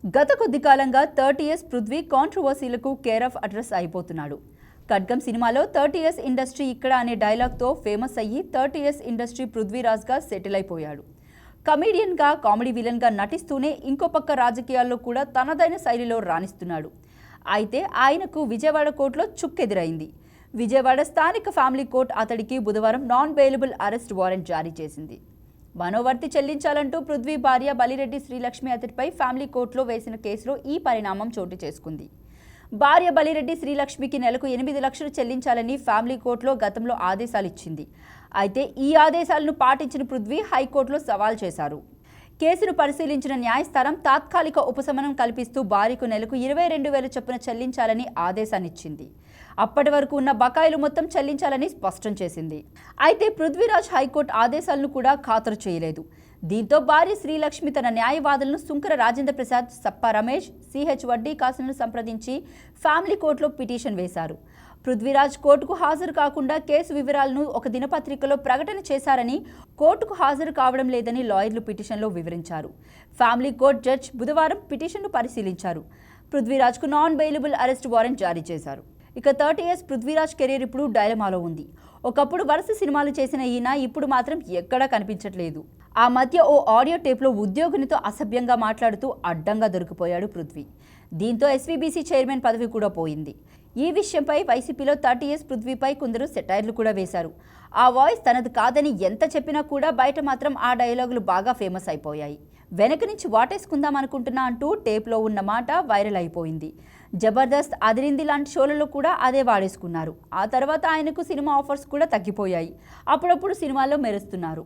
గత కొద్ది కాలంగా 30 ఇయర్స్ పృథ్వీ కాంట్రవర్సీలకు కేర్ ఆఫ్ అడ్రస్ అయిపోతున్నాడు. ఖడ్గం సినిమాలో 30 ఇయర్స్ ఇండస్ట్రీ ఇక్కడ అనే డైలాగ్తో ఫేమస్ అయ్యి 30 ఇయర్స్ ఇండస్ట్రీ పృథ్వీరాజ్గా సెటిల్ అయిపోయాడు. కమీడియన్గా, కామెడీ విలన్గా నటిస్తూనే ఇంకో పక్క రాజకీయాల్లో కూడా తనదైన శైలిలో రాణిస్తున్నాడు. అయితే ఆయనకు విజయవాడ కోర్టులో చుక్కెదురైంది. విజయవాడ స్థానిక ఫ్యామిలీ కోర్టు అతడికి బుధవారం నాన్ బెయిలబుల్ అరెస్ట్ వారెంట్ జారీ చేసింది. మనోవర్తి చెల్లించాలంటూ పృథ్వీ భార్య బలిరెడ్డి శ్రీలక్ష్మి అతడిపై ఫ్యామిలీ కోర్టులో వేసిన కేసులో ఈ పరిణామం చోటు చేసుకుంది. భార్య బలిరెడ్డి శ్రీలక్ష్మికి నెలకు 8 లక్షలు చెల్లించాలని ఫ్యామిలీ కోర్టులో గతంలో ఆదేశాలు ఇచ్చింది. అయితే ఈ ఆదేశాలను పాటించిన పృథ్వీ హైకోర్టులో సవాల్ చేశారు. కేసును పరిశీలించిన న్యాయస్థానం తాత్కాలిక ఉపశమనం కల్పిస్తూ భార్యకు నెలకు 22,000 చొప్పున చెల్లించాలని ఆదేశాన్నిచ్చింది. అప్పటి వరకు ఉన్న బకాయిలు మొత్తం చెల్లించాలని స్పష్టం చేసింది. అయితే పృథ్వీరాజ్ హైకోర్టు ఆదేశాలను కూడా ఖాతరు చేయలేదు. దీంతో భార్య శ్రీలక్ష్మి తన న్యాయవాదులను సుంకర రాజేంద్ర ప్రసాద్, సప్ప రమేష్, సిహెచ్ వడ్డీ కాసులను సంప్రదించి ఫ్యామిలీ కోర్టులో పిటిషన్ వేశారు. పృథ్వీరాజ్ కోర్టుకు హాజరు కాకుండా కేసు వివరాలను ఒక దినపత్రికలో ప్రకటన చేశారని, కోర్టుకు హాజరు కావడం లేదని లాయర్లు పిటిషన్లో వివరించారు. ఫ్యామిలీ కోర్టు జడ్జి బుధవారం పిటిషన్ను పరిశీలించారు. పృథ్వీరాజ్కు నాన్ బెయిలబుల్ అరెస్ట్ వారెంట్ జారీ చేశారు. ఇక 30 ఇయర్స్ పృథ్వీరాజ్ కెరీర్ ఇప్పుడు డైలమాలో ఉంది. ఒకప్పుడు వరుస సినిమాలు చేసిన ఈయన ఇప్పుడు మాత్రం ఎక్కడా కనిపించట్లేదు. ఆ మధ్య ఓ ఆడియో టేప్లో ఉద్యోగినితో అసభ్యంగా మాట్లాడుతూ అడ్డంగా దొరికిపోయాడు పృథ్వీ. దీంతో ఎస్వీబీసీ చైర్మన్ పదవి కూడా పోయింది. ఈ విషయంపై వైసీపీలో 30 ఇయర్స్ పృథ్వీపై కొందరు సెటైర్లు కూడా వేశారు. ఆ వాయిస్ తనది కాదని ఎంత చెప్పినా కూడా బయట మాత్రం ఆ డైలాగులు బాగా ఫేమస్ అయిపోయాయి. వెనక నుంచి వాటేసుకుందాం అనుకుంటున్నా అంటూ టేప్లో ఉన్న మాట వైరల్ అయిపోయింది. జబర్దస్త్, అదిరింది లాంటి షోలలో కూడా అదే వాడేసుకున్నారు. ఆ తర్వాత ఆయనకు సినిమా ఆఫర్స్ కూడా తగ్గిపోయాయి. అప్పుడప్పుడు సినిమాల్లో మెరుస్తున్నారు.